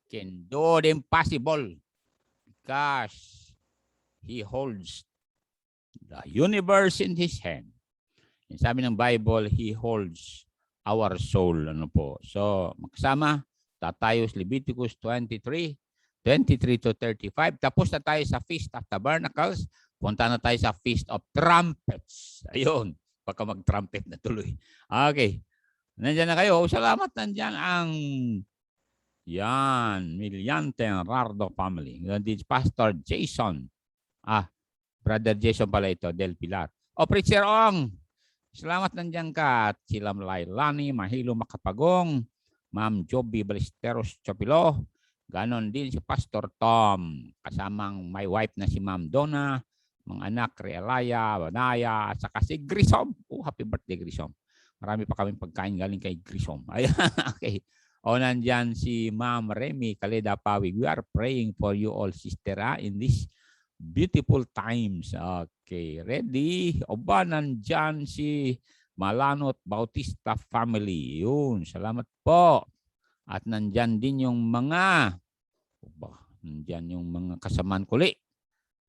can do the impossible because He holds the universe in His hand. Yung sabi ng Bible, He holds our soul. Ano po? So, makasama, tayo sa Leviticus 23 to 35. Tapos na tayo sa Feast of Tabernacles. Punta na tayo sa Feast of Trumpets. Ayun, baka mag-trumpet na tuloy. Okay. Nandiyan na kayo. Salamat, nandiyan ang Millante Rardo family. This Pastor Jason. Brother Jason pala ito, Del Pilar. Preacher Ong. Salamat nandiyan ka. At sila Lailani, Mahilo Makapagong, Ma'am Joby Ballesteros Chopilo. Ganon din si Pastor Tom. Kasamang my wife na si Ma'am Donna. Mga anak, Realaya, Banaya, at saka si Grisom. Happy birthday, Grisom. Marami pa kaming pagkain galing kay Grisom. Okay. Nandyan si Ma'am Remy Kaleda Pawig. We are praying for you all, sister, in this beautiful times. Okay, ready? Nandyan si Malanot Bautista family. Yun, salamat po. At nandyan din yung mga kasamaan kuli.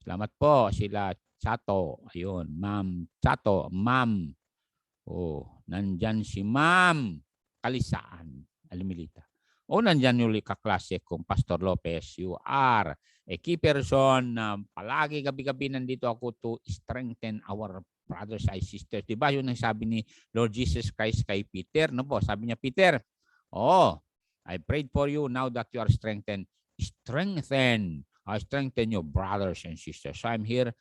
Salamat po sila Chato. Ayun, Ma'am Chato, Ma'am. Nandyan si Ma'am Kalisaan, Alimilita. Nandyan yung kaklase kong Pastor Lopez. You are a key person na palagi gabi-gabi nandito ako to strengthen our brothers and sisters. Diba yun ang sabi ni Lord Jesus Christ kay Peter? No po, sabi niya, Peter, I prayed for you now that you are strengthened. Strengthen your brothers and sisters. So I'm here.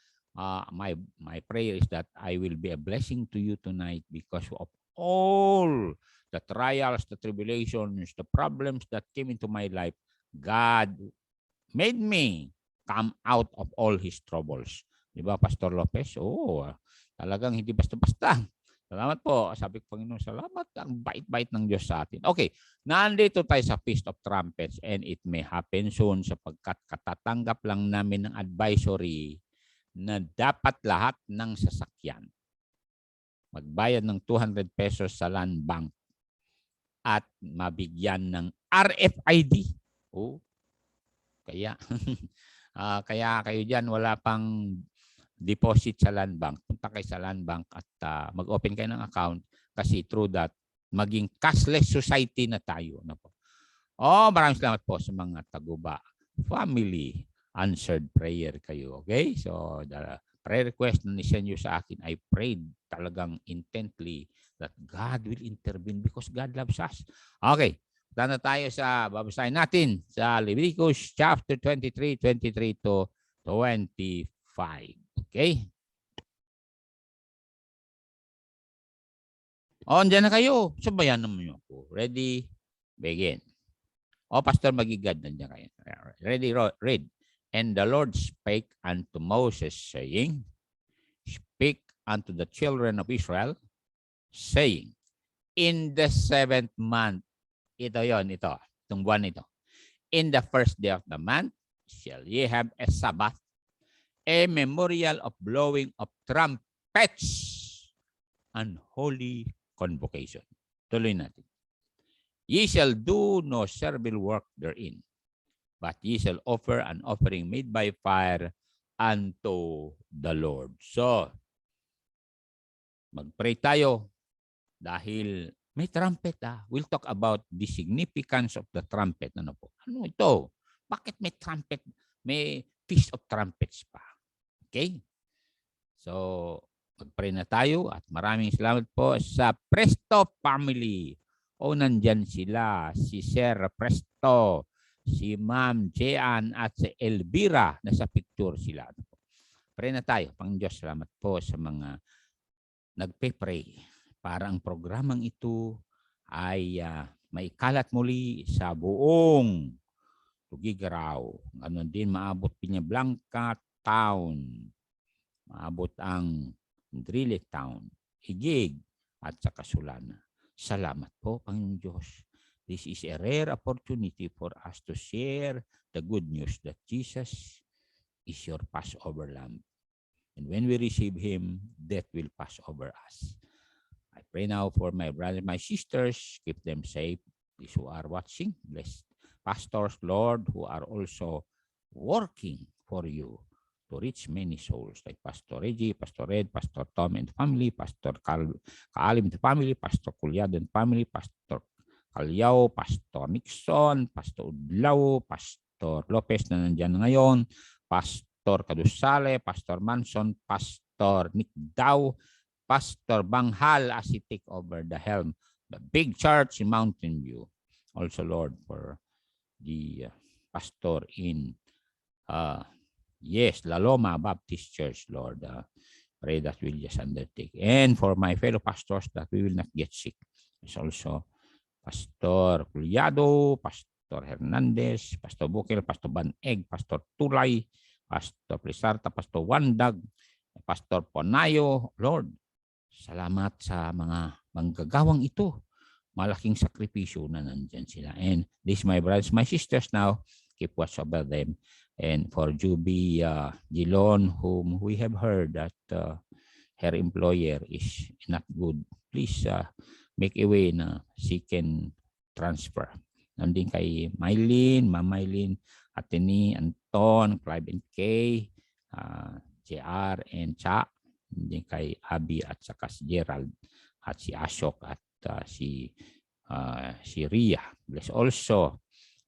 My prayer is that I will be a blessing to you tonight because of all the trials, the tribulations, the problems that came into my life. God made me come out of all His troubles. Diba, Pastor Lopez? Talagang hindi basta-basta. Salamat po. Sabi ko, Panginoon, salamat. Ang bait-bait ng Diyos sa atin. Okay, nandito tayo sa Feast of Trumpets and it may happen soon sapagkat katatanggap lang namin ng advisory na dapat lahat ng sasakyan magbayad ng 200 pesos sa land bank at mabigyan ng RFID. Kaya kayo dyan wala pang deposit sa land bank. Punta kayo sa land bank at mag-open kayo ng account kasi through that, maging cashless society na tayo. Maraming salamat po sa mga taguba. Family, answered prayer kayo. Okay? So, the prayer request na nisend nyo sa akin, I prayed talagang intently that God will intervene because God loves us. Okay. Punta na tayo sa babasahin natin sa Leviticus chapter 23 to 25. Okay? Andyan na kayo. Sabayan naman nyo ako. Ready? Begin. Pastor Magigad, nandiyan kayo. Ready? Read. And the Lord spake unto Moses, saying, Speak unto the children of Israel, saying, In the 7th month, itong buwan ito. In the first day of the month, shall ye have a Sabbath, a memorial of blowing of trumpets and holy convocation. Tuloy natin. Ye shall do no servile work therein, but ye shall offer an offering made by fire unto the Lord. So, mag-pray tayo dahil may trumpet. We'll talk about the significance of the trumpet. Ano ito? Bakit may trumpet? May Feast of Trumpets pa. Okay? So, mag-pray na tayo at maraming salamat po sa Presto family. Nandyan sila, si Sir Presto, si Ma'am Jean at si Elvira. Nasa picture sila. Pray na tayo. Panginoon Diyos, salamat po sa mga nagpe-pray para ang programang ito ay maikalat muli sa buong Tugigaraw. Ganon din maabot Piña Blanca Town. Maabot ang Drile Town, Higig at saka Sulana. Salamat po, Panginoon Diyos. This is a rare opportunity for us to share the good news that Jesus is your Passover Lamb. And when we receive Him, death will pass over us. I pray now for my brothers, my sisters. Keep them safe. These who are watching, bless pastors, Lord, who are also working for you to reach many souls, like Pastor Reggie, Pastor Red, Pastor Tom and family, Pastor Kaalim and family, Pastor Kulyado and family, Pastor Kalyao, Pastor Nixon, Pastor Udlaw, Pastor Lopez na nandiyan ngayon, Pastor Kadusale, Pastor Manson, Pastor Nick Dow, Pastor Banghal as he take over the helm, the big church in Mountain View. Also, Lord, for the pastor in La Loma Baptist Church, Lord, pray that we'll just undertake. And for my fellow pastors, that we will not get sick. It's also Pastor Culiado, Pastor Hernandez, Pastor Bukel, Pastor Baneg, Pastor Tulay, Pastor Prisarta, Pastor Wandag, Pastor Ponayo. Lord, salamat sa mga manggagawang ito. Malaking sakripisyo na nandyan sila. And this, my brothers, my sisters now, keep watch over them. And for Juby Gilon, whom we have heard that her employer is not good, please make a way na she can transfer. Nandun kay Mylene, Ma'am Mylene, Ateni, Anton, Clive and Kay, JR and Cha, nandun kay Abby at saka si Gerald at si Ashok at si Ria. Bless also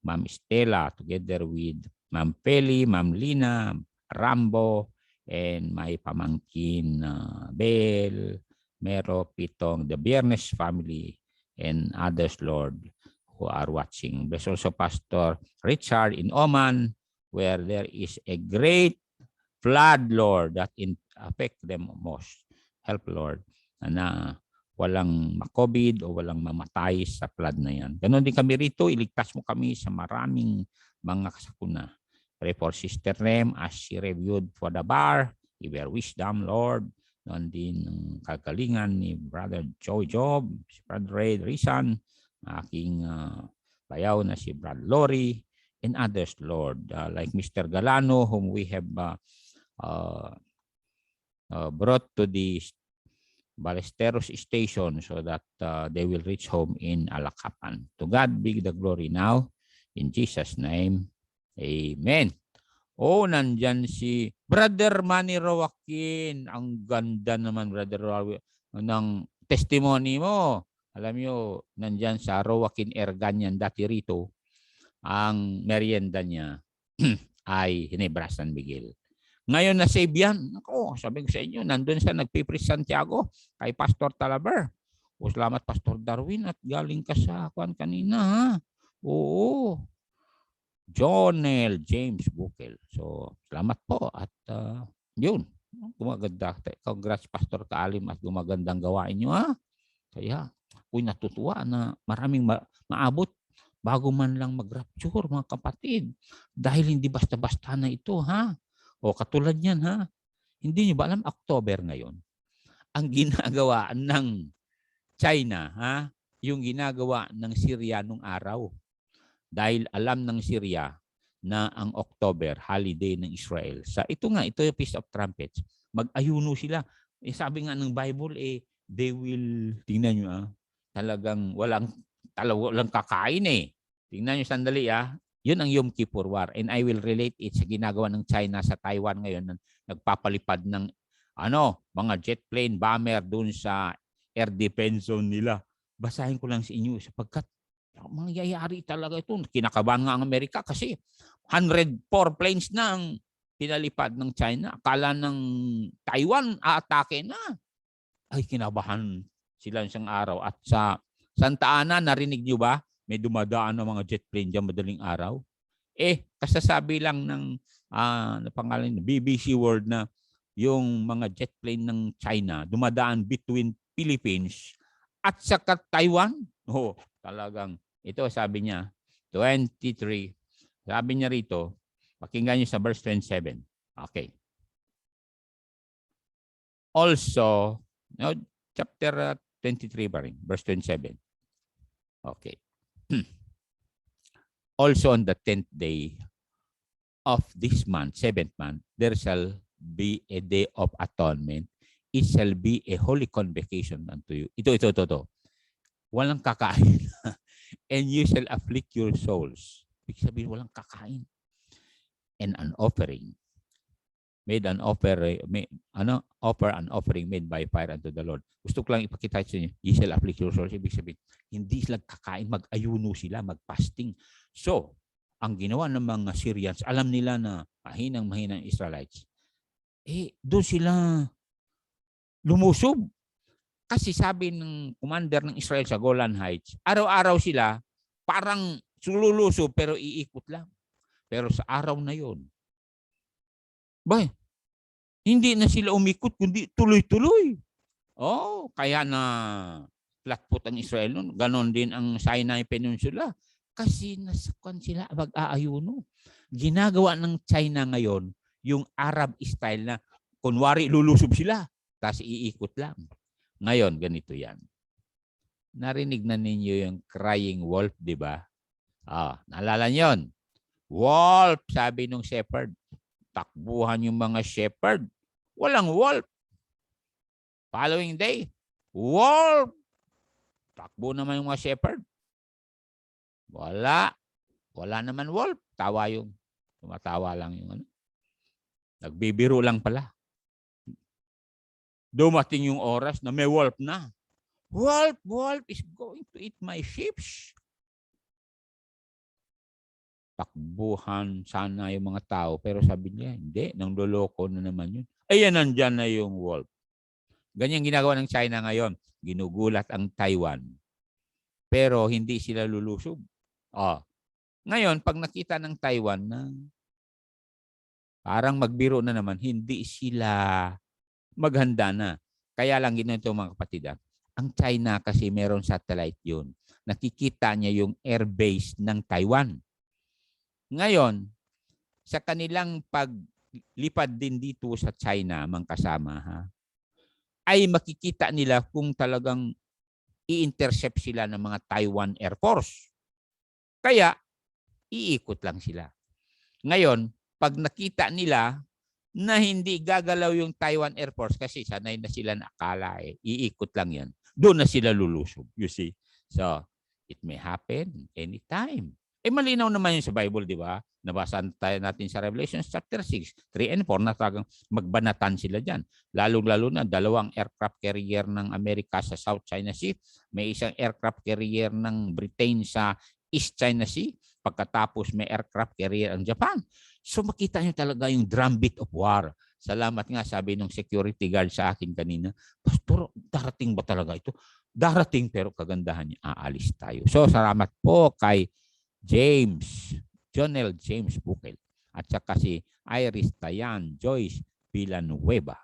Ma'am Estela together with Ma'am Peli, Ma'am Lina, Rambo, and my pamangkin Bel, Mero, Pitong, the Biernes family, and others, Lord, who are watching. Bless also Pastor Richard in Oman, where there is a great flood, Lord, that affect them most. Help, Lord, na walang ma-COVID o walang mamatay sa flood na yan. Ganon din kami rito, iligtas mo kami sa maraming mga kasakuna. Pray for Sister Rem as she reviewed for the bar. Give her wisdom, Lord. Noon din ang kagalingan ni Brother Joey Job, si Brother Ray Rizan, aking bayaw na si Brother Lori, and others, Lord, like Mr. Galano, whom we have brought to the Ballesteros station so that they will reach home in Alakapan. To God be the glory now. In Jesus' name, amen. Oh, nandyan si Brother Manny Rawakin. Ang ganda naman, Brother Rawakin, ng testimony mo. Alam nyo, nandyan sa Rawakin Erganyan, dati rito, ang merienda niya ay Ginebra San Miguel. Ngayon na save yan. Ako, sabi ko sa inyo, nandun sa nagpipris Santiago kay Pastor Talaber. O, salamat Pastor Darwin at galing ka sa kwan kanina, ha? Oo. Jonel James Bukel. So, salamat po. At yun, gumaganda. Congrats Pastor Kaalim at gumagandang gawain nyo, ha? Kaya, ako'y natutuwa na maraming maabot bago man lang mag-rapture, mga kapatid. Dahil hindi basta-basta na ito, ha? O katulad yan, ha? Hindi nyo ba alam, October ngayon, ang ginagawa ng China, ha? Yung ginagawa ng Syria nung araw. Dahil alam ng Syria na ang October, holiday ng Israel. Ito yung Feast of Trumpets. Mag-ayuno sila. Sabi nga ng Bible, they will, tingnan nyo, talagang walang kakain eh. Tingnan nyo sandali, Yun ang Yom Kippur War. And I will relate it sa ginagawa ng China sa Taiwan ngayon. Nagpapalipad ng mga jet plane, bomber dun sa air defense zone nila. Basahin ko lang sa inyo sapagkat mangyayari talaga ito. Kinakabahan nga ang Amerika kasi 104 planes na ang pinalipad ng China. Akala ng Taiwan aatake na. Ay, kinabahan sila isang araw. At sa Santa Ana, narinig nyo ba? May dumadaan ng mga jet plane dyan madaling araw. Kasasabi lang ng pangalan BBC World na yung mga jet plane ng China dumadaan between Philippines at saka Taiwan. Talagang ito sabi niya 23. Sabi niya rito, pakinggan niyo sa verse 27. Okay. Also, chapter 23 pa rin, verse 27. Okay. Also on the 10th day of this month, 7th month, there shall be a day of atonement. It shall be a holy convocation unto you. Ito. Walang kakain. And you shall afflict your souls. Ibig sabihin, walang kakain. And an offering. Made an offer, offer an offering made by fire unto the Lord. Gusto ko lang ipakita sa inyo, ye shall afflict your souls. Ibig sabihin, hindi sila kakain, mag-ayuno sila, mag-fasting. So, ang ginawa ng mga Syrians, alam nila na mahinang Israelites, doon sila lumusob. Kasi sabi ng commander ng Israel sa Golan Heights, araw-araw sila parang lulusob pero iikot lang. Pero sa araw na yon, hindi na sila umikot, kundi tuloy-tuloy. Kaya na flatfoot ang Israel noon. Ganon din ang Sinai Peninsula. Kasi nasakwan sila mag-aayuno. Ginagawa ng China ngayon, yung Arab style na kunwari lulusob sila, tapos iikot lang. Ngayon, ganito yan. Narinig na ninyo yung crying wolf, di ba? Naalala nyo yun? Wolf, sabi nung shepherd. Takbuhan yung mga shepherd. Walang wolf. Following day, wolf. Takbo naman yung mga shepherd. Wala. Wala naman wolf. Tumatawa lang yung ano. Nagbibiro lang pala. Dumating yung oras na may wolf na. Wolf is going to eat my sheep. Takbuhan sana yung mga tao. Pero sabi niya, hindi. Nang loloko na naman yun. Ayan, nandyan na yung wolf. Ganyan ginagawa ng China ngayon. Ginugulat ang Taiwan. Pero hindi sila lulusob. Ngayon, pag nakita ng Taiwan na parang magbiro na naman, hindi sila maghanda na. Kaya lang ginito mga kapatid. Ang China kasi meron satellite yun. Nakikita niya yung airbase ng Taiwan. Ngayon, sa kanilang paglipad din dito sa China, mga kasama, ay makikita nila kung talagang i-intercept sila ng mga Taiwan Air Force. Kaya, iikot lang sila. Ngayon, pag nakita nila na hindi gagalaw yung Taiwan Air Force kasi sanay na sila nakala iikot lang yan, doon na sila lulusob. You see? So, it may happen anytime. Malinaw naman yun sa Bible, di ba? Nabasa tayo natin sa Revelation chapter 6, 3 and 4 na talagang magbanatan sila dyan. Lalo-lalo na 2 aircraft carrier ng Amerika sa South China Sea. May isang aircraft carrier ng Britain sa East China Sea. Pagkatapos may aircraft carrier ang Japan. So makita nyo talaga yung drumbeat of war. Salamat nga, sabi ng security guard sa akin kanina, Pastor, darating ba talaga ito? Darating pero kagandahan niya, aalis tayo. So salamat po kay Jonel James Bukel, at saka si Iris Tayan Joyce Villanueva,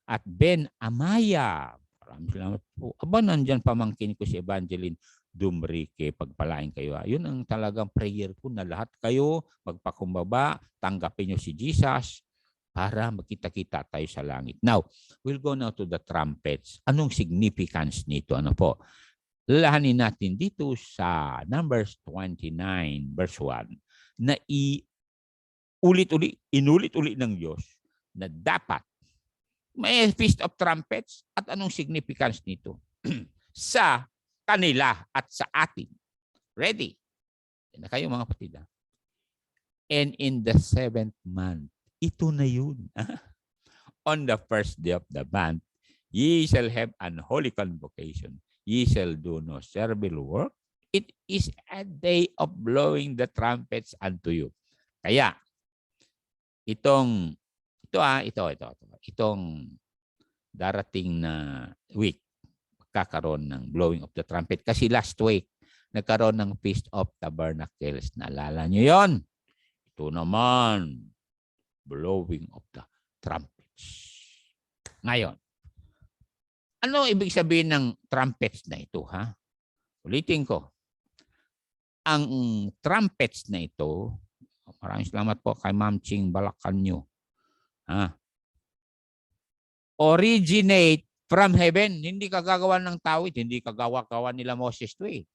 at Ben Amaya. Maraming salamat po. Nandyan pamangkin ko si Evangeline Dumrique, pagpalain kayo. Yun ang talagang prayer ko na lahat kayo magpakumbaba, tanggapin nyo si Jesus para magkita-kita tayo sa langit. Now, we'll go now to the trumpets. Anong significance nito? Ano po? Lalahanin natin dito sa Numbers 29 verse 1 na inulit-uli ng Diyos na dapat may Feast of Trumpets. At anong significance nito? Sa kanila at sa atin. Ready? Yan na kayo mga kapatid. And in the 7th month, ito na yun. On the first day of the month, ye shall have an holy convocation. Ye shall do no servile work. It is a day of blowing the trumpets unto you. Kaya, itong darating na week, kakaroon ng blowing of the trumpet. Kasi last week, nagkaroon ng Feast of Tabernacles. Naalala nyo yon? Ito naman, blowing of the trumpets. Ngayon, ano ibig sabihin ng trumpets na ito, ha? Ulitin ko. Ang trumpets na ito, maraming salamat po kay Ma'am Ching Balacanyo. Originate from heaven. Hindi kagagawa ng tao ito. Hindi kagawa-gawa nila Moses ito eh.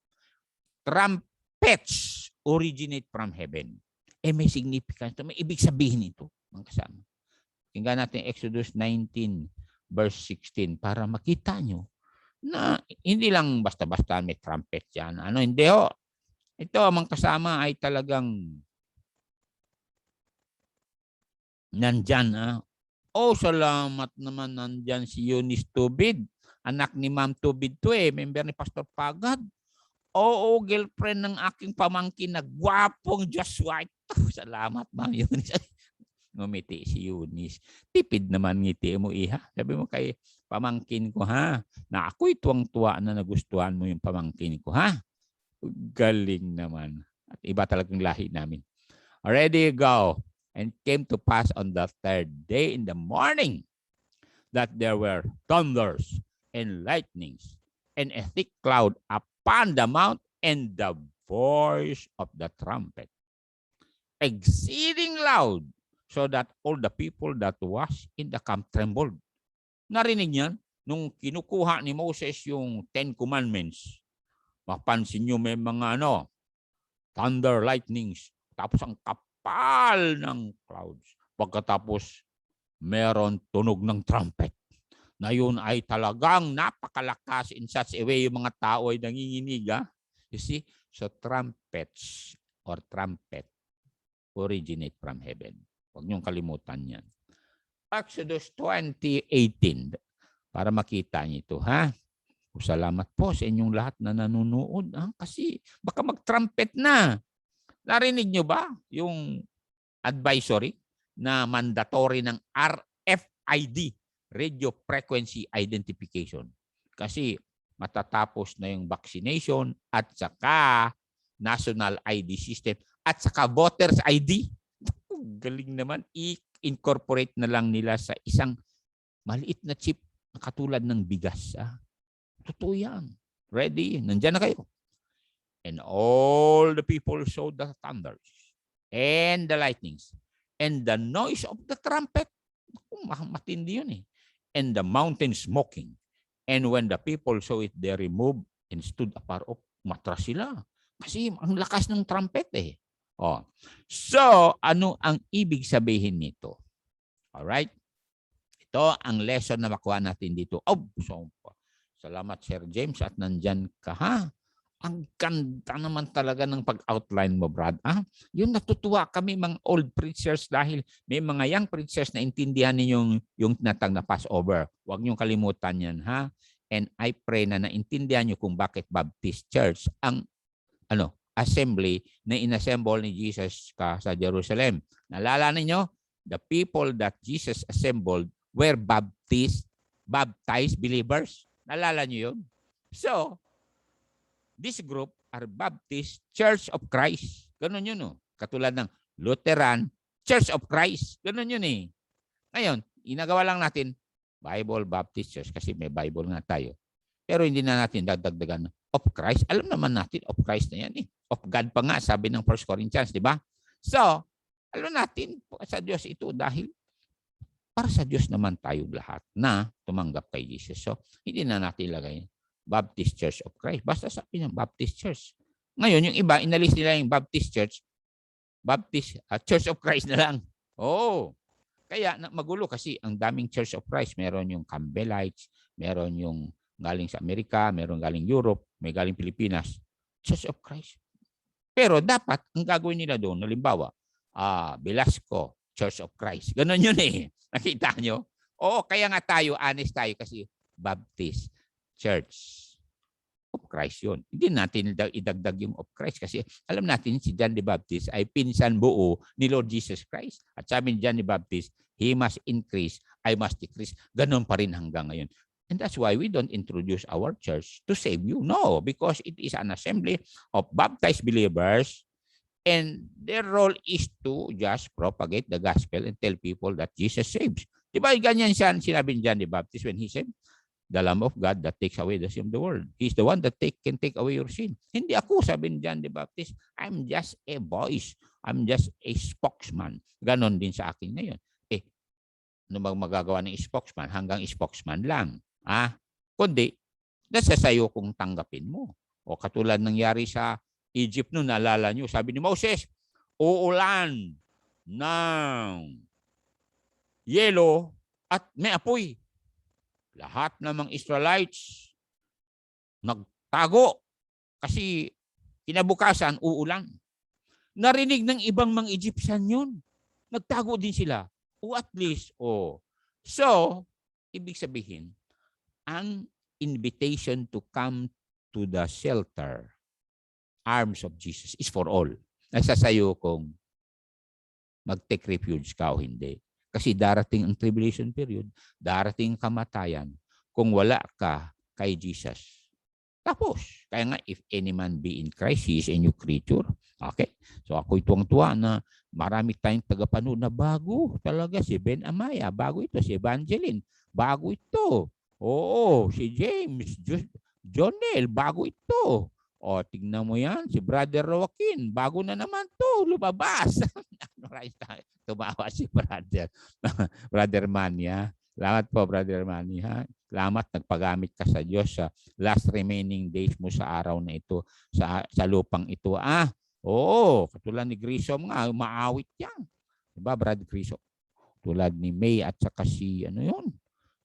Trumpets originate from heaven. May significance ito. May ibig sabihin ito, mga kasama. Tingnan natin Exodus 19 verse 16 para makita nyo na hindi lang basta-basta may trumpet yan. Hindi ho. Ito, ang kasama ay talagang nandyan. Oh, salamat naman nandyan si Eunice Tubid. Anak ni Ma'am Tubid to member ni Pastor Pagad. Oo, girlfriend ng aking pamangkin na gwapong Just White. Salamat, Ma'am Eunice. Ngumiti si Eunice. Tipid naman ngiti mo, iha. Sabi mo kay pamangkin ko, ha? Na ako'y tuwang-tuwa na nagustuhan mo yung pamangkin ko, ha? Galing naman. At iba talagang lahi namin. Already go. And came to pass on the third day in the morning that there were thunders and lightnings and a thick cloud upon the mount and the voice of the trumpet, exceeding loud, so that all the people that was in the camp trembled. Narinig niyan nung kinukuha ni Moses yung 10 Commandments. Mapansin nyo may mga thunder, lightnings, tapos ang kapal ng clouds. Pagkatapos, meron tunog ng trumpet na yun ay talagang napakalakas in such a way yung mga tao ay nanginginig. You see, so trumpets or trumpet originate from heaven. Huwag niyong kalimutan yan. Exodus 20:18 para makita niyo ito, ha? Salamat po sa inyong lahat na nanonood. Kasi baka mag-trumpet na. Narinig nyo ba yung advisory na mandatory ng RFID, Radio Frequency Identification? Kasi matatapos na yung vaccination at saka national ID system at saka voters ID. Galing naman. I-incorporate na lang nila sa isang maliit na chip na katulad ng bigas. Totoo yan. Ready? Nandiyan na kayo. And all the people saw the thunders and the lightnings and the noise of the trumpet. Matindi yun And the mountain smoking. And when the people saw it, they removed and stood afar off. Matras sila. Kasi ang lakas ng trumpet So, ano ang ibig sabihin nito? Alright? Ito ang lesson na makuha natin dito. Salamat, Sir James, at nandyan ka, ha? Ang ganda naman talaga ng pag-outline mo, Brad. Yung natutuwa kami mga old preachers dahil may mga young preachers na intindihan ninyong yung tinatag na Passover. Huwag niyong kalimutan yan, ha? And I pray na naintindihan niyo kung bakit Baptist Church ang assembly na inassemble ni Jesus sa Jerusalem. Naalala ninyo? The people that Jesus assembled were baptized believers. Naalala niyo yun? So, this group are Baptist Church of Christ. Ganun yun. Katulad ng Lutheran Church of Christ. Ganun yun Ngayon, inagawa lang natin Bible Baptist Church kasi may Bible nga tayo. Pero hindi na natin dadagdagan of Christ. Alam naman natin of Christ na yan Of God pa nga, sabi ng 1 Corinthians, di ba? So, alam natin sa Diyos ito dahil para sa Diyos naman tayo lahat na tumanggap kay Jesus. So, hindi na natin ilagay Baptist Church of Christ. Basta sabi ng Baptist Church. Ngayon, yung iba, inalis nila yung Baptist Church, Church of Christ na lang. Kaya magulo kasi ang daming Church of Christ. Meron yung Campbellites, meron yung galing sa Amerika, meron galing Europe, may galing Pilipinas. Church of Christ. Pero dapat, ang gagawin nila doon, halimbawa, Velasco, Church of Christ. Ganon yun Nakita nyo? Kaya nga tayo, honest tayo kasi Baptist Church of Christ yun. Hindi natin idagdag yung of Christ kasi alam natin si John the Baptist ay pinsan buo ni Lord Jesus Christ. At sabi ni John the Baptist, he must increase, I must decrease. Ganon pa rin hanggang ngayon. And that's why we don't introduce our church to save you. No, because it is an assembly of baptized believers and their role is to just propagate the gospel and tell people that Jesus saves. Diba ganyan siya sinabi ni John the Baptist when he said, the Lamb of God that takes away the sin of the world. He's the one that can take away your sin. Hindi ako, sabi ni John the Baptist, I'm just a voice. I'm just a spokesman. Ganon din sa akin ngayon. Ano bang magagawa ng spokesman? Hanggang spokesman lang. Kundi, nasa sayo kung tanggapin mo. O katulad nangyari sa Egypt noon, naalala nyo, sabi ni Moses, uulan ng yelo at may apoy. Lahat ng mga Israelites nagtago kasi Kinabukasan, uulan. Narinig ng ibang mga Egyptian yun. Nagtago din sila. O at least, So, ibig sabihin, ang invitation to come to the shelter, arms of Jesus, is for all. Nasa sayo kung mag-take refuge ka o hindi. Kasi darating ang tribulation period, darating ang kamatayan kung wala ka kay Jesus. Tapos, kaya nga, if any man be in Christ, he is a new creature. Okay? So ako'y tuwang-tuwa na marami tayong tagapanood na bago. Talaga si Ben Amaya, bago ito. Si Evangeline, bago ito. Oo, si James, Jonel, bago ito. O, tignan mo yan, si Brother Joaquin, bago na naman to, lumabas. Tumawa si Brother. Brother Mania. Salamat po, Brother Mania. Salamat, nagpagamit ka sa Diyos sa last remaining days mo sa araw na ito, sa lupang ito. Oo, katulad ni Grisom nga, maawit yan. Diba, Brad Grisom? Tulad ni May at saka si,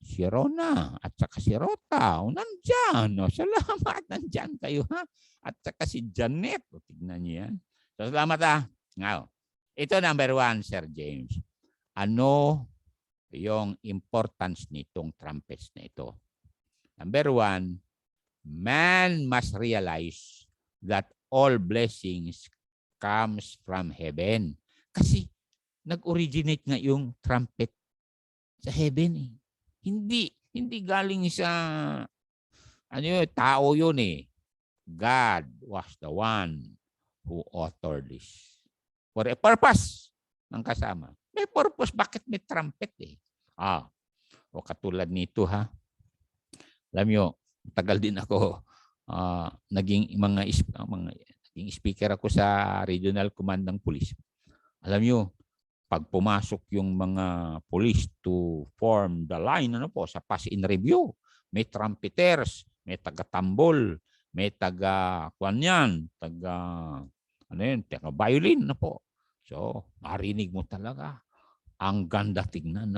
si Rona at saka si Rota. Nandyan. Salamat, nandyan kayo, ha? At saka si Janet. Tignan niyo yan. So, salamat, ha? Ngayon, ito number 1, Sir James. Ano yung importance nitong trumpets na ito? Number 1, man must realize that all blessings comes from heaven. Kasi nag-originate nga yung trumpet sa heaven eh. Hindi galing sa tao yun eh. God was the one who authored this. For a purpose ng kasama. May purpose, bakit may trumpet eh? O katulad nito ha. Alam nyo, tagal din ako naging naging speaker ako sa Regional Command ng Police. Alam nyo, pag pumasok yung mga police to form the line sa pass-in review, may trumpeters, may taga-tambol, may taga-violin So, marinig mo talaga. Ang ganda tignan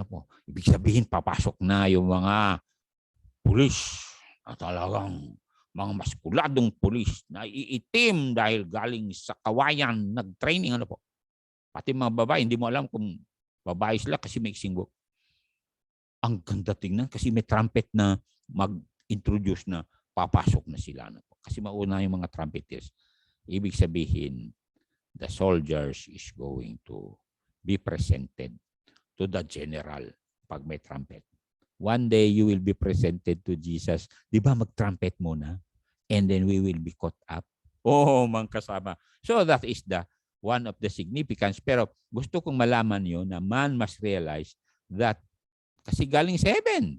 Ibig sabihin, papasok na yung mga pulis na talagang mga maskuladong pulis na iitim dahil galing sa kawayan, nag-training Pati mga babae, hindi mo alam kung babae sila kasi may singbo. Ang ganda tingnan kasi may trumpet na mag-introduce na papasok na sila. Kasi mauna yung mga trumpeters. Ibig sabihin, the soldiers is going to be presented to the general pag may trumpet. One day, you will be presented to Jesus. Di ba mag-trumpet muna? And then we will be caught up. Mga kasama. So that is one of the significance. Pero gusto kong malaman nyo na man must realize that kasi galing sa heaven.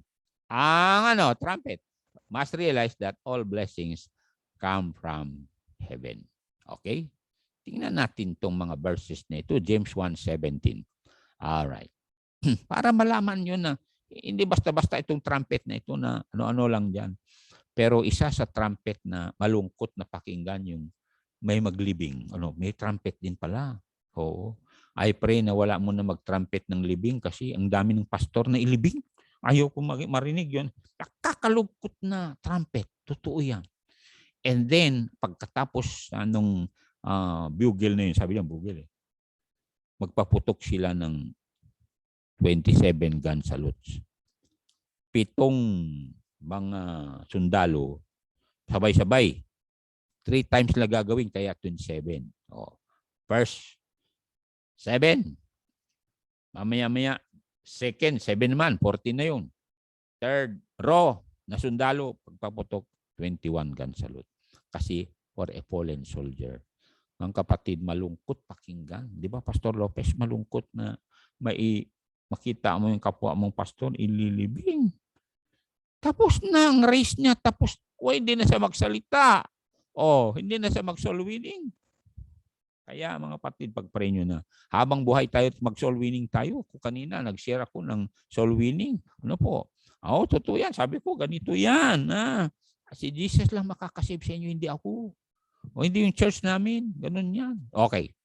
Ang trumpet. Must realize that all blessings come from heaven. Okay? Tingnan natin itong mga verses na ito. James 1:17. Alright. Para malaman nyo na hindi basta-basta itong trumpet na ito na ano-ano lang dyan. Pero isa sa trumpet na malungkot na pakinggan yung may maglibing. May trumpet din pala. Oo. I pray na wala mo na mag-trumpet ng libing kasi ang dami ng pastor na ilibing. Ayaw ko marinig yun. Nakakalungkot na trumpet. Totoo yan. And then, pagkatapos nung bugle na yun, sabi niya bugle eh, magpaputok sila ng 27 gun salutes. 7 mga sundalo, sabay-sabay. 3 times na gagawin, kaya 27. First, 7. Mamaya-maya, second, 7 naman, 14 na yun. Third row na sundalo, pagpaputok, 21 gun salute. Kasi for a fallen soldier. Ang kapatid, malungkot pakinggan. Di ba, Pastor Lopez, malungkot na makita mo yung kapwa mong pastor, ililibing. Tapos na ang race niya, tapos hindi na siya magsalita. Hindi na siya mag-soul winning. Kaya mga kapatid, pag-pray nyo na. Habang buhay tayo, mag-soul winning tayo. Kung kanina, nag-share ako ng soul winning. Totoo yan. Sabi ko, ganito yan. Si Jesus lang makakasave sa inyo, hindi ako. Hindi yung church namin. Ganun yan. Okay.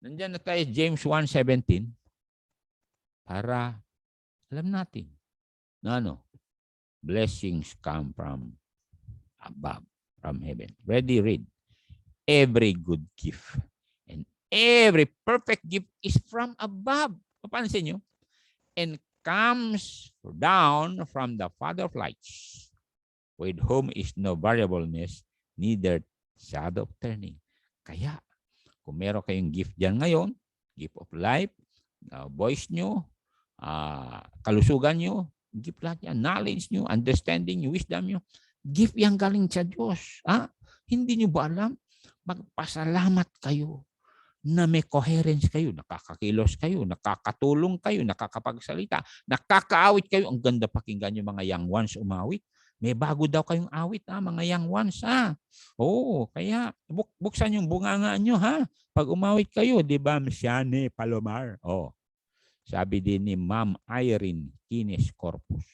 Nandiyan na tayo, James 1:17. Para alam natin na blessings come from above. from heaven. Ready, read. Every good gift and every perfect gift is from above. Papansin nyo? And comes down from the Father of lights, with whom is no variableness, neither shadow of turning. Kaya, kung meron kayong gift dyan ngayon, gift of life, voice nyo, kalusugan nyo, gift lahat yan, knowledge nyo, understanding nyo, wisdom nyo, gift yan galing sa Diyos. Hindi nyo ba alam? Magpasalamat kayo na may coherence kayo, nakakakilos kayo, nakakatulong kayo, nakakapagsalita, nakakaawit kayo. Ang ganda pakinggan yung mga young ones umawit. May bago daw kayong awit, mga young ones. Oo, kaya buksan yung bunganga nyo, pag umawit kayo, di ba, Siane Palomar? Sabi din ni Ma'am Irene Kines Corpus.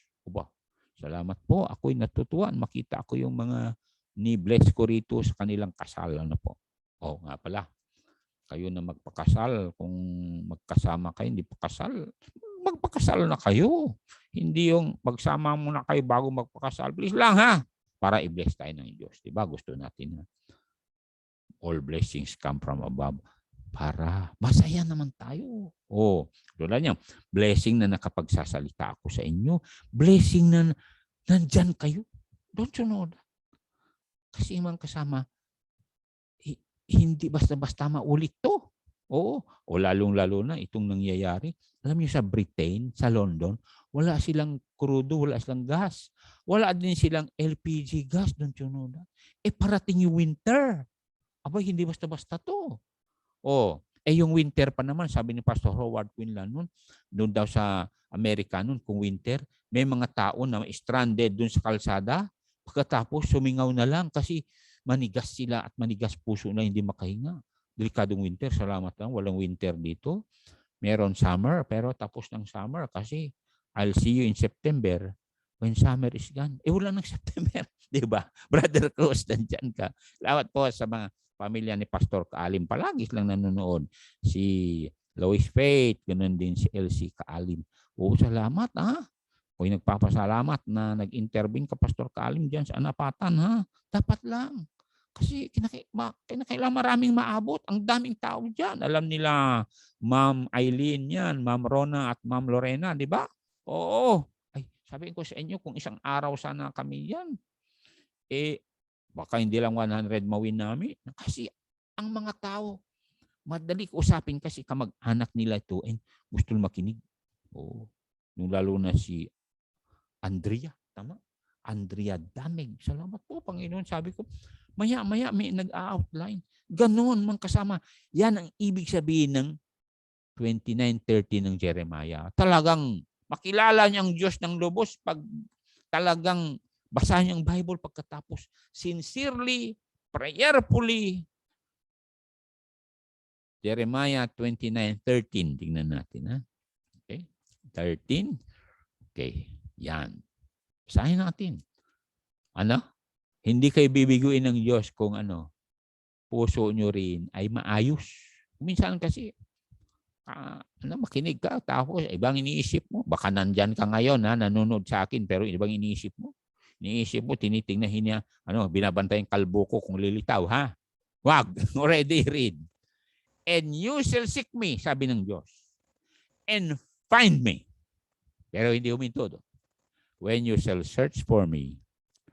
Salamat po, ako'y natutuwa. Makita ko yung mga ni-bless ko rito sa kanilang kasal. Po? Nga pala. Kayo na magpakasal, kung magkasama kayo, hindi pakasal, magpakasal na kayo. Hindi yung magsama muna kayo bago magpakasal. Please lang para i-bless tayo ng Diyos. Diba? Gusto natin all blessings come from above para masaya naman tayo. Tulad niya, blessing na nakapagsasalita ako sa inyo, blessing na nandyan kayo. Don't you know that? Kasi mang kasama, hindi basta-basta maulit to. Lalong-lalo na itong nangyayari. Alam niyo sa Britain, sa London, wala silang crudo, wala silang gas. Wala din silang LPG gas, don't you know that? Parating yung winter. Hindi basta-basta to. Yung winter pa naman, sabi ni Pastor Howard Quinlan doon daw sa Amerika kung winter, may mga tao na stranded doon sa kalsada, pagkatapos sumingaw na lang kasi manigas sila at manigas puso na hindi makahinga. Delikadong winter, salamat lang, walang winter dito. Meron summer, pero tapos ng summer kasi I'll see you in September when summer is gone. Wala ng September, di ba? Brother Cruz, nandyan ka. Salamat po sa mga pamilya ni Pastor Kaalim. Palagi lang nanonood. Si Lois Faith, ganun din si Elsie Kaalim. Salamat Kung nagpapasalamat na nag-intervene ka, Pastor Kaalim, dyan sa Anapatan, dapat lang. Kasi kinakailangan maraming maabot. Ang daming tao dyan. Alam nila, Ma'am Eileen yan, Ma'am Rona at Ma'am Lorena, di ba? Sabi ko sa inyo, kung isang araw sana kami yan, baka hindi lang 100 mawin namin. Kasi ang mga tao, madali usapin kasi kamag-anak nila ito and gusto makinig. Nung lalo na si Andrea, tama? Andrea Damig. Salamat po, Panginoon. Sabi ko, maya-maya may nag-outline. Ganon man kasama. Yan ang ibig sabihin ng 29:30 ng Jeremiah. Talagang makilala niya ang Diyos ng lubos pag talagang basa niya ang Bible pagkatapos. Sincerely, prayerfully. Jeremiah 29:13. Tingnan natin. Okay? 13. Okay. Yan. Basahin natin. Hindi kayo bibiguin ng Diyos kung puso nyo rin ay maayos. Minsan kasi, makinig ka, tapos ibang iniisip mo. Baka nandyan ka ngayon, nanonood sa akin, pero ibang iniisip mo. Iniisip mo, tinitingnan niya, binabantay yung kalbo ko kung lilitaw, Wag, already read. And you shall seek me, sabi ng Diyos, and find me. Pero hindi huminto doon. When you shall search for me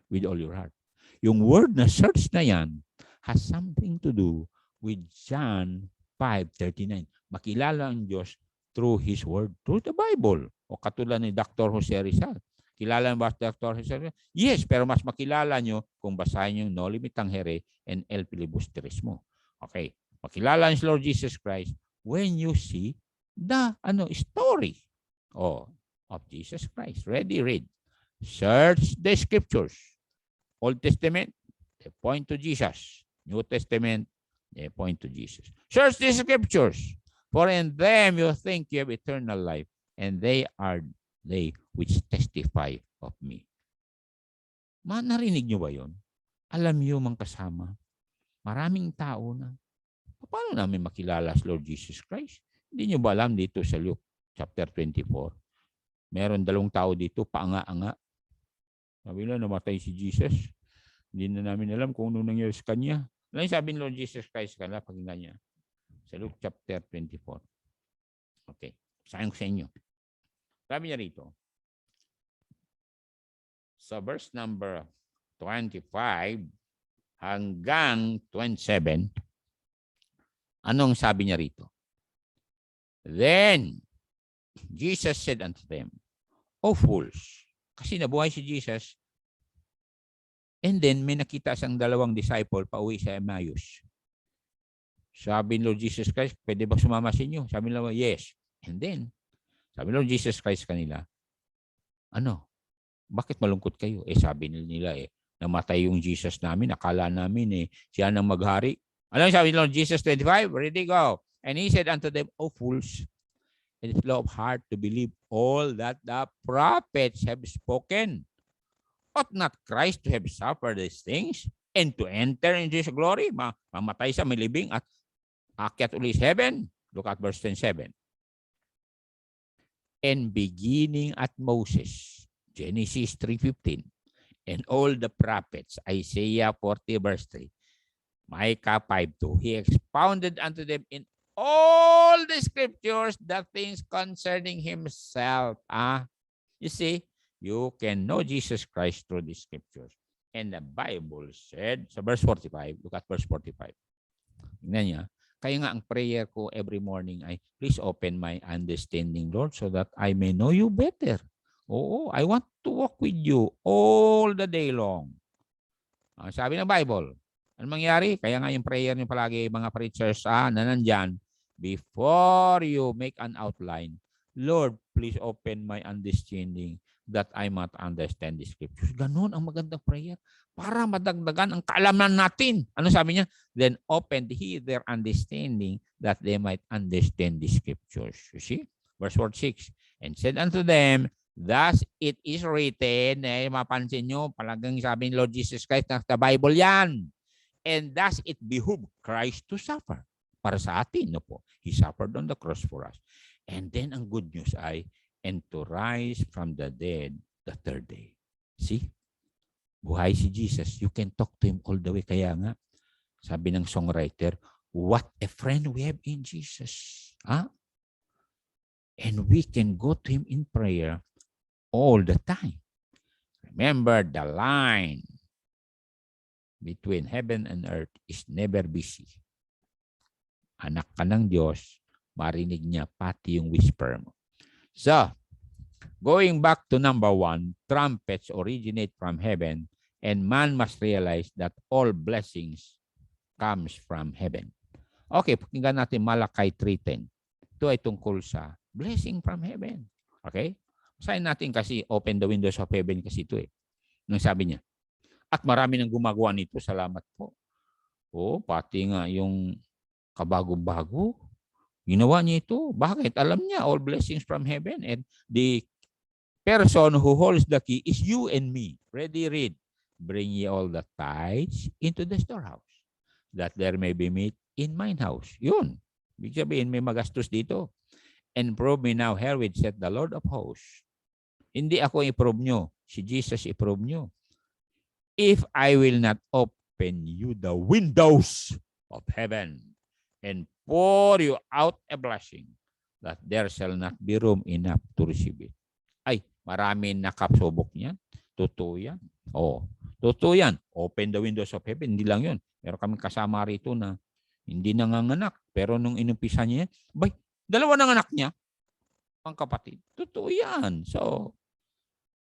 with all your heart. Yung word na search na yan has something to do with John 5:39. Makilala ang Diyos through His Word, through the Bible. O katulad ni Dr. Jose Rizal. Kilala ba Dr. Jose Rizal? Yes, pero mas makilala nyo kung basahin yung No Limit Tangere and El Filibusterismo. Okay. Makilala niyo si Lord Jesus Christ when you see the story of Jesus Christ. Ready, read. Search the scriptures. Old Testament, they point to Jesus. New Testament, they point to Jesus. Search the scriptures, for in them you think you have eternal life, and they are they which testify of me. Narinig nyo ba yun? Alam nyo mga kasama, maraming tao na, paano namin makilala si Lord Jesus Christ? Hindi nyo ba alam dito sa Luke chapter 24? Meron 2 tao dito, paanga-anga. Sabi na, namatay si Jesus. Hindi na namin alam kung ano nangyari sa kanya. Ano yung sabi ni Lord Jesus Christ sa kanila? Pakinggan niya. Sa Luke chapter 24. Okay. Sabi ko sa inyo. Sabi niya rito. Sa verse number 25 hanggang 27, anong sabi niya rito? Then Jesus said unto them, O fools, kasi nabuhay si Jesus, and then may nakita siyang dalawang disciple pauwi sa Emmaus. Sabi ni Lord Jesus Christ, pwede ba sumama sa inyo? Sabi nila, yes. And then, sabi ni Lord Jesus Christ kanila, ano? Bakit malungkot kayo? Sabi nila namatay yung Jesus namin. Akala namin siya nang maghari. Ano sabi ni Lord Jesus 25? Ready, go. And he said unto them, O fools, and slow of heart to believe all that the prophets have spoken. Ought not Christ to have suffered these things and to enter into his glory? Mamatay sa milibing at akyat ulit sa heaven. Look at verse 27. And beginning at Moses, Genesis 3:15, and all the prophets, Isaiah 40 verse 3, Micah 5:2, he expounded unto them in all the scriptures the things concerning himself. You see, you can know Jesus Christ through the scriptures. And the Bible said, sa verse 45, look at verse 45. Tingnan niya. Kaya nga ang prayer ko every morning ay, please open my understanding, Lord, so that I may know you better. Oo, I want to walk with you all the day long. Sabi ng Bible, ano mangyari? Kaya nga yung prayer niyo palagi, mga preachers na nandyan, before you make an outline, Lord, please open my understanding that I might understand the scriptures. Ganon ang magandang prayer para madagdagan ang kaalaman natin. Ano sabi niya? Then opened he their understanding that they might understand the scriptures. You see? Verse 46. And said unto them, thus it is written, mapansin nyo, palagang sabi ni Lord Jesus Christ, sa Bible yan. And thus it behooved Christ to suffer. Para sa atin, no po. He suffered on the cross for us. And then ang good news ay, and to rise from the dead the third day. See? Buhay si Jesus. You can talk to him all the way. Kaya nga, sabi ng songwriter, what a friend we have in Jesus. And we can go to him in prayer all the time. Remember, the line between heaven and earth is never busy. Anak ka ng Diyos, marinig niya pati yung whisper mo. So, going back to number 1, trumpets originate from heaven and man must realize that all blessings comes from heaven. Okay, pakinggan natin Malakay 3:10. Ito ay tungkol sa blessing from heaven. Okay? Basahin natin kasi open the windows of heaven kasi ito Nung sabi niya. At marami nang gumagawa nito. Salamat po. Pati nga yung kabago-bago. Ginawa niya ito. Bakit? Alam niya, all blessings from heaven. And the person who holds the key is you and me. Ready, read. Bring ye all the tithes into the storehouse, that there may be meat in mine house. Yun. Ibig sabihin, may magastos dito. And prove me now herewith, said the Lord of hosts. Hindi ako i-prove nyo. Si Jesus i-prove nyo. If I will not open you the windows of heaven and pour you out a blessing, that there shall not be room enough to receive it. Ay, marami nakapsubok niyan. Totoo yan. Totoo yan. Open the windows of heaven. Hindi lang yun. Pero kami kasama rito na hindi nanganganak. Pero nung inumpisa niya, dalawa nanganak niya. Ang kapatid. Totoo yan. So,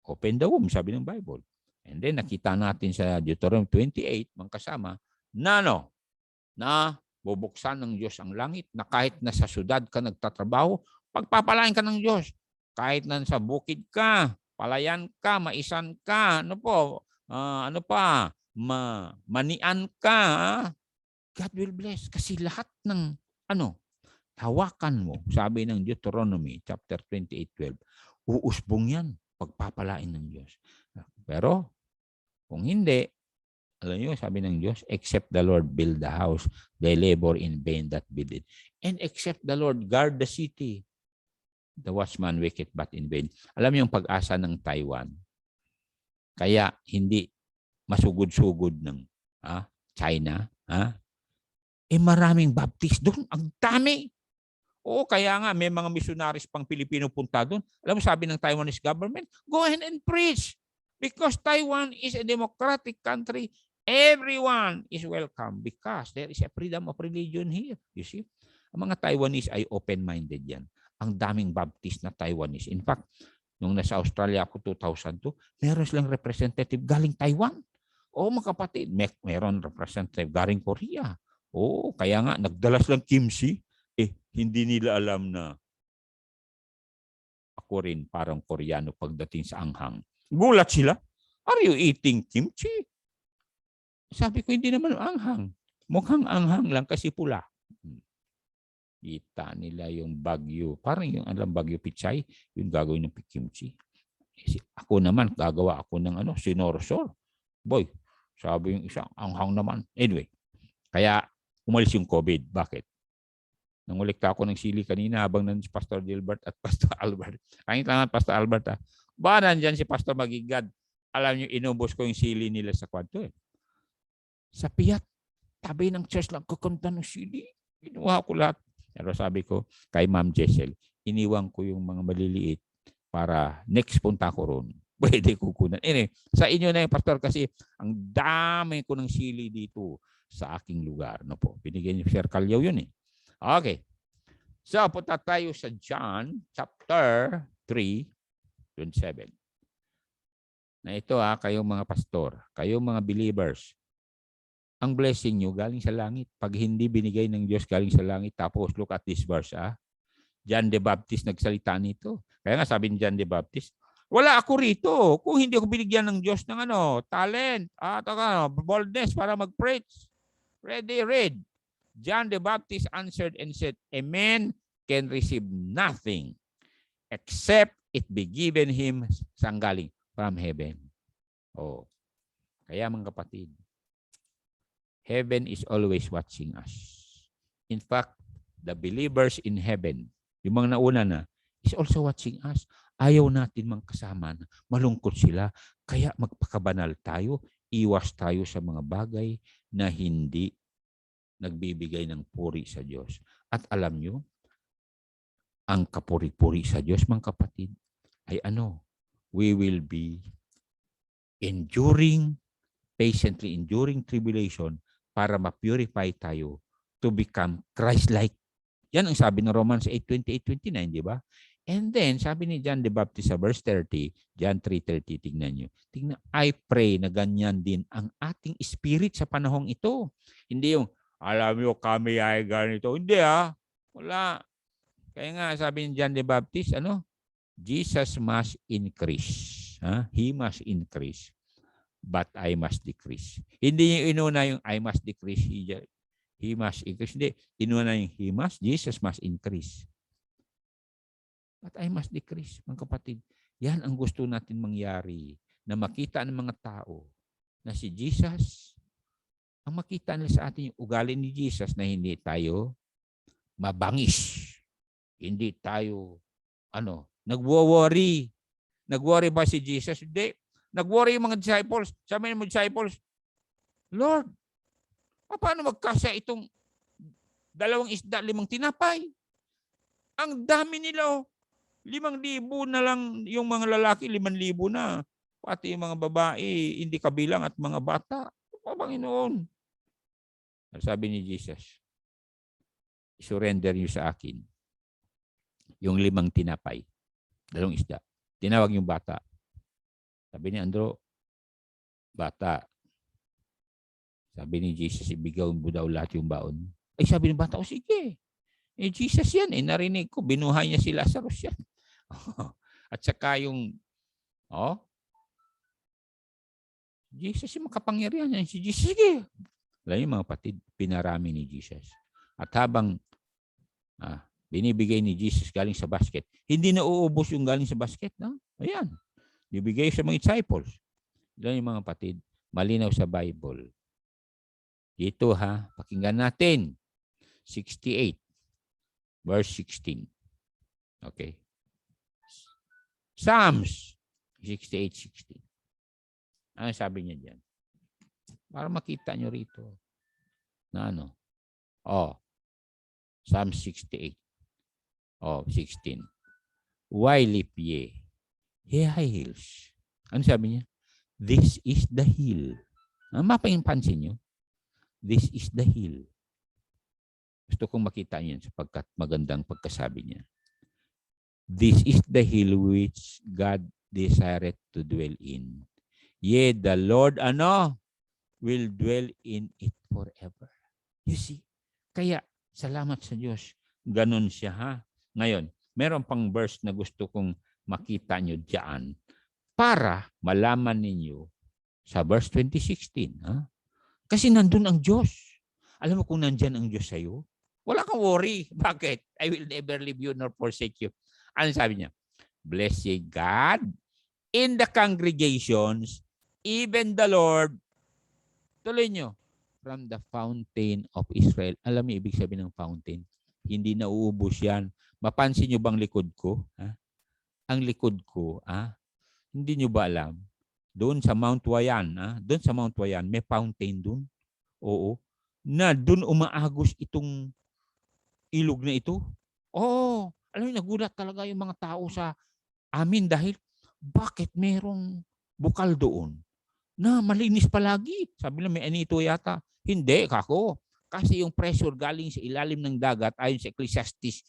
open the womb, sabi ng Bible. And then, nakita natin sa Deuteronomy 28, mga kasama, na bubuksan ng Diyos ang langit, na kahit nasa syudad ka nagtatrabaho, pagpapalain ka ng Diyos. Kahit nasa bukid ka, palayan ka, maisan ka, manian ka, God will bless. Kasi lahat ng, hawakan mo, sabi ng Deuteronomy chapter 28:12, uusbong yan, pagpapalain ng Diyos. Pero, kung hindi, alam niyo, sabi ng Diyos, except the Lord build the house, they labor in vain that build it. And except the Lord guard the city, the watchman waketh but in vain. Alam niyo yung pag-asa ng Taiwan. Kaya hindi masugod-sugod ng China, maraming Baptist doon. Ang dami. Oo, kaya nga may mga missionaries pang Pilipino punta doon. Alam mo, sabi ng Taiwanese government, go ahead and preach. Because Taiwan is a democratic country, everyone is welcome because there is a freedom of religion here. You see? Ang mga Taiwanese ay open-minded yan. Ang daming Baptist na Taiwanese. In fact, nung nasa Australia ako 2002, meron silang representative galing Taiwan. Oo, mga kapatid, meron representative galing Korea. Oo, kaya nga, nagdala silang kimchi. Hindi nila alam na ako rin parang Koreano pagdating sa anghang. Gulat sila. Are you eating kimchi? Sabi ko, hindi naman anghang. Mukhang anghang lang kasi pula. Kita nila yung bagyo. Parang yung alam bagyo pichay, yung gagawin ng kimchi. Ako naman, gagawa ako ng sinorsor. Boy, sabi yung isang anghang naman. Anyway, kaya umalis yung COVID. Bakit? Nangulikta ako ng sili kanina habang nandiyan si Pastor Gilbert at Pastor Albert. Ang tangan, Pastor Albert, ba nandyan si Pastor Magigad? Alam niyo, inubos ko yung sili nila sa kwarto. Sa piyat, tabi ng church lang, kukunta ng sili. Inuha ko lahat. Pero sabi ko, kay Ma'am Jessel, iniwan ko yung mga maliliit para next punta ko ron. Pwede kukunan. Sa inyo na yung Pastor kasi ang dami ko ng sili dito sa aking lugar. No po, binigyan niyo Sir Calyaw yun . Okay. So, punta tayo sa John chapter 3:7. Na ito kayong mga pastor, kayong mga believers, ang blessing nyo galing sa langit. Pag hindi binigay ng Diyos galing sa langit, tapos look at this verse. John the Baptist nagsalita nito. Kaya nga sabi ni John the Baptist, wala ako rito kung hindi ako binigyan ng Diyos ng talent at boldness para mag-preach. Read. John the Baptist answered and said, a man can receive nothing except it be given him saan galing? From heaven. Kaya mga kapatid, heaven is always watching us. In fact, the believers in heaven, yung mga nauna na, is also watching us. Ayaw natin mang kasama na malungkot sila. Kaya magpakabanal tayo, iwas tayo sa mga bagay na hindi nagbibigay ng puri sa Diyos. At alam nyo, ang kapuri-puri sa Diyos, mga kapatid, ay we will be patiently enduring tribulation para ma-purify tayo to become Christ-like. Yan ang sabi ng Romans 8:28-29, di ba? And then, sabi ni John the Baptist sa verse 30, John 3:30, tingnan nyo. I pray na ganyan din ang ating spirit sa panahong ito. Hindi yung, alam nyo, kami ay ganito. Hindi wala. Kaya nga, sabi ni John the Baptist, Jesus must increase. He must increase. But I must decrease. Hindi yung inuna yung I must decrease. He must increase. Hindi. Inuna yung Jesus must increase. But I must decrease, mga kapatid. Yan ang gusto natin mangyari. Na makita ng mga tao na si Jesus, ang makita nila sa atin yung ugali ni Jesus na hindi tayo mabangis. Hindi tayo, nagwo-worry. Nag-worry ba si Jesus? Hindi. Nag-worry yung mga disciples. Sabi ng mga disciples, Lord, paano magkasya itong 2 isda, 5 tinapay? Ang dami nila. 5,000 na lang yung mga lalaki, 5,000 na. Pati yung mga babae, hindi kabilang at mga bata. Panginoon. Sabi ni Jesus, surrender niyo sa akin yung 5 tinapay, 2 isda. Tinawag yung bata. Sabi ni Andro, bata. Sabi ni Jesus, ibigay mo daw lahat yung baon. Ay sabi ng bata, sige. Jesus yan. Narinig ko, binuhay niya si Lazarus yan. At saka yung, Jesus yung makapangyarihan yan. Si Jesus, sige. Alam yung mga patid, pinarami ni Jesus. At habang binibigay ni Jesus galing sa basket, hindi na uubos yung galing sa basket. Ayan. Bibigay sa mga disciples. Alam yung mga patid, malinaw sa Bible. Dito pakinggan natin. 68, verse 16. Okay. Psalms 68:16. Ano sabi niya diyan? Para makita nyo rito. Na ano? Oh, Psalm 68. Oh, 16. Why leap ye? He hills. Ano sabi niya? This is the hill. Mapapansin nyo? This is the hill. Gusto kong makita niyo sapagkat magandang pagkasabi niya. This is the hill which God desired to dwell in. Yea, the Lord, will dwell in it forever. You see? Kaya, salamat sa Diyos. Ganon siya, ha? Ngayon, meron pang verse na gusto kong makita nyo diyan para malaman ninyo sa verse 2016, ha? Kasi nandun ang Diyos. Alam mo kung nandyan ang Diyos sa'yo, wala kang worry. Bakit? I will never leave you nor forsake you. Ano sabi niya? Bless ye God in the congregations, even the Lord. Tuloy nyo. From the fountain of Israel. Alam mo ibig sabihin ng fountain? Hindi nauubos yan. Mapansin nyo bang likod ko? Ha? Ang likod ko, hindi nyo ba alam? Doon sa Mount Wayan, doon sa Mount Wayan, may fountain doon. Oo. Na doon umaagos itong ilog na ito. Oo. Alam mo, nagulat talaga yung mga tao sa amin dahil bakit merong bukal doon na malinis palagi? Sabi lang, may anito yata. Hindi, kako. Kasi yung pressure galing sa ilalim ng dagat ayon sa Ecclesiastes,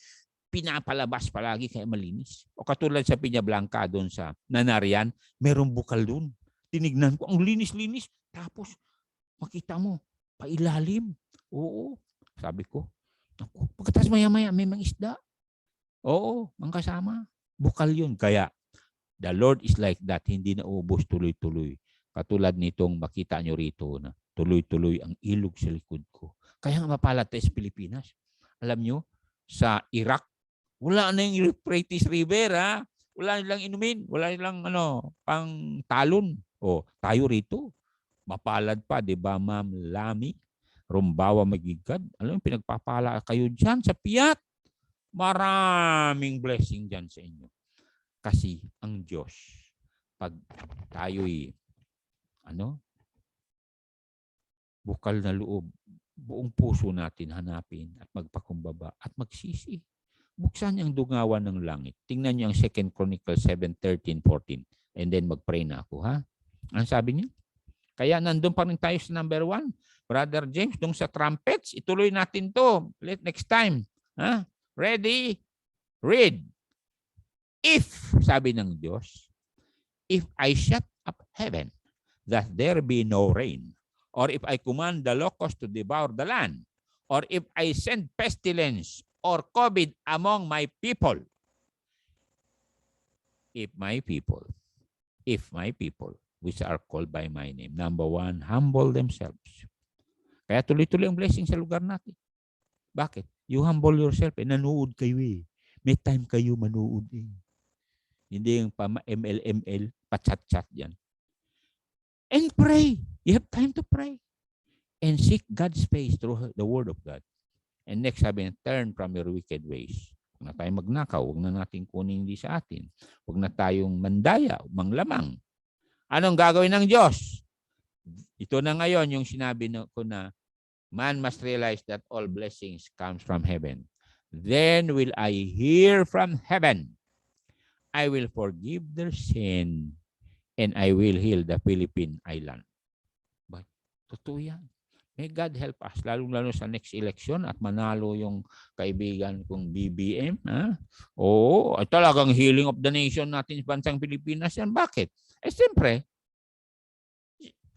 pinapalabas palagi kaya malinis. O katulad sa Piña Blanca doon sa Nanarian, merong bukal doon. Tinignan ko, ang linis-linis. Tapos, makita mo, pailalim. Oo. Sabi ko, pagkatas maya-maya, may mga isda. Oo, mga kasama. Bukal yun. Kaya, the Lord is like that. Hindi na ubos tuloy-tuloy. Katulad nitong makita nyo rito na tuloy-tuloy ang ilog sa likod ko. Kaya nga mapalad tayo sa Pilipinas. Alam nyo, sa Iraq, wala na yung Euphrates River, ha? Wala nilang inumin. Wala nilang pang talon. O, tayo rito. Mapalad pa, di ba, Ma'am Lami? Rumbawa Magigad. Alam mo, pinagpapala kayo dyan sa Piat. Maraming blessing dyan sa inyo. Kasi ang Diyos, pag tayo'y bukal na loob, buong puso natin hanapin at magpakumbaba at magsisi. Buksan niyo ang dungawan ng langit. Tingnan niyo ang 2 Chronicles 7:13-14 and then mag-pray na ako, ha? Ang sabi niyo? Kaya nandun pa rin tayo sa number 1. Brother James, dun sa trumpets, ituloy natin to. Next time. Ha? Ready? Read. If, sabi ng Diyos, if I shut up heaven, that there be no rain, or if I command the locusts to devour the land, or if I send pestilence or COVID among my people, if my people, which are called by my name, number 1, humble themselves. Kaya tuloy-tuloy ang blessing sa lugar natin. Bakit? You humble yourself, nanood kayo eh. May time kayo manood eh. Hindi yung ML, pa-chat-chat yan. And pray. You have time to pray. And seek God's face through the Word of God. And next, sabi niya, turn from your wicked ways. Huwag na tayong magnakaw. Huwag na natin kunin hindi sa atin. Huwag na tayong mandaya, manglamang. Anong gagawin ng Diyos? Ito na ngayon yung sinabi ko na man must realize that all blessings comes from heaven. Then will I hear from heaven. I will forgive their sin and I will heal the Philippine island. But, totoo yan. May God help us, lalo-lalo sa next election at manalo yung kaibigan kong BBM. Ha? Oo, talagang healing of the nation natin sa bansang Pilipinas yan. Bakit? Siyempre,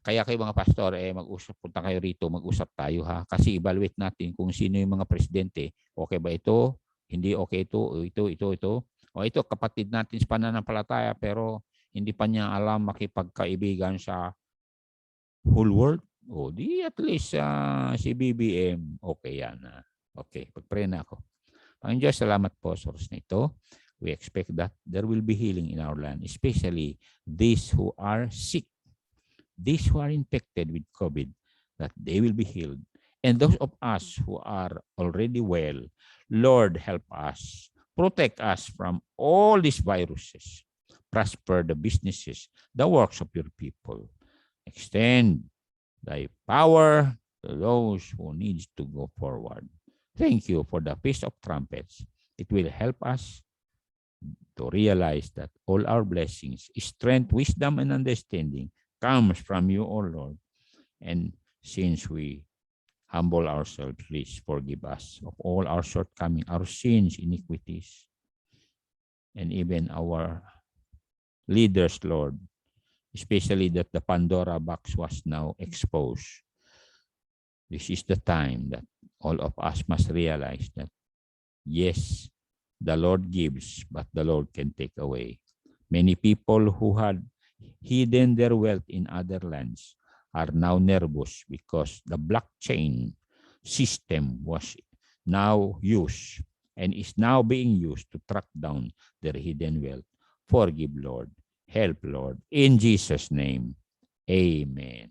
kaya kayo mga pastor, mag-usap, punta kayo rito, mag-usap tayo ha. Kasi evaluate natin kung sino yung mga presidente. Okay ba ito? Hindi okay ito? Ito. O ito, kapatid natin sa pananampalataya pero hindi pa niya alam makipagkaibigan sa whole world. O di at least si BBM, okay yan. Okay, pag-pray na ako. Panginoon Diyos, salamat po sa oras na ito. We expect that there will be healing in our land, especially these who are sick, these who are infected with COVID, that they will be healed. And those of us who are already well, Lord, help us. Protect us from all these viruses. Prosper the businesses, the works of your people. Extend thy power to those who needs to go forward. Thank you for the Feast of Trumpets. It will help us to realize that all our blessings, strength, wisdom, and understanding comes from you, O Lord. And since we humble ourselves, please forgive us of all our shortcomings, our sins, iniquities, and even our leaders, Lord, especially that the Pandora box was now exposed. This is the time that all of us must realize that, yes, the Lord gives, but the Lord can take away. Many people who had hidden their wealth in other lands are now nervous because the blockchain system was now used and is now being used to track down their hidden wealth. Forgive, Lord. Help, Lord. In Jesus' name, amen.